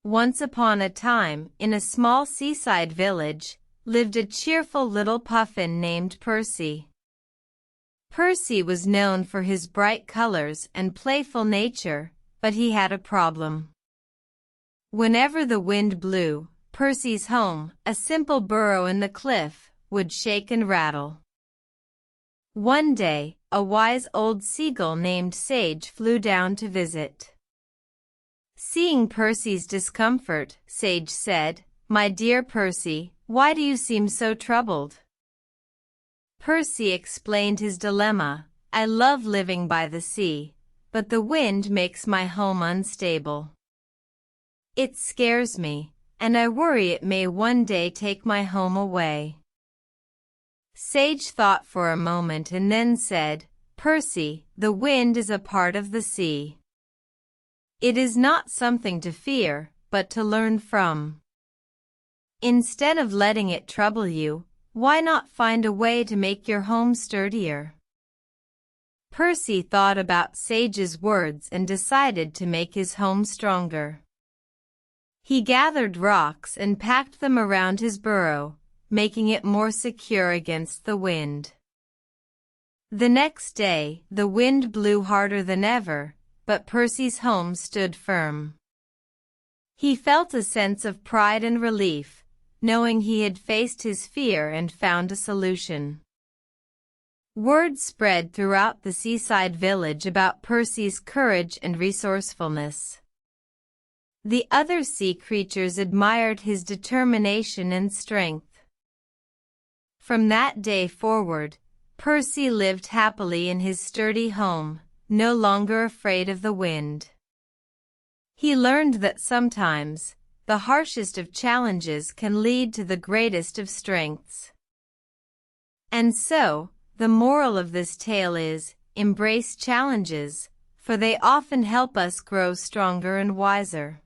Once upon a time, in a small seaside village, lived a cheerful little puffin named Percy. Percy was known for his bright colors and playful nature, but he had a problem. Whenever the wind blew, Percy's home, a simple burrow in the cliff, would shake and rattle. One day, a wise old seagull named Sage flew down to visit. Seeing Percy's discomfort, Sage said, "My dear Percy, why do you seem so troubled?" Percy explained his dilemma. "I love living by the sea, but the wind makes my home unstable. It scares me, and I worry it may one day take my home away." Sage thought for a moment and then said, "Percy, the wind is a part of the sea. It is not something to fear, but to learn from. Instead of letting it trouble you, why not find a way to make your home sturdier?" Percy thought about Sage's words and decided to make his home stronger. He gathered rocks and packed them around his burrow, making it more secure against the wind. The next day, the wind blew harder than ever, but Percy's home stood firm. He felt a sense of pride and relief, knowing he had faced his fear and found a solution. Word spread throughout the seaside village about Percy's courage and resourcefulness. The other sea creatures admired his determination and strength. From that day forward, Percy lived happily in his sturdy home, no longer afraid of the wind. He learned that sometimes, the harshest of challenges can lead to the greatest of strengths. And so, the moral of this tale is, embrace challenges, for they often help us grow stronger and wiser.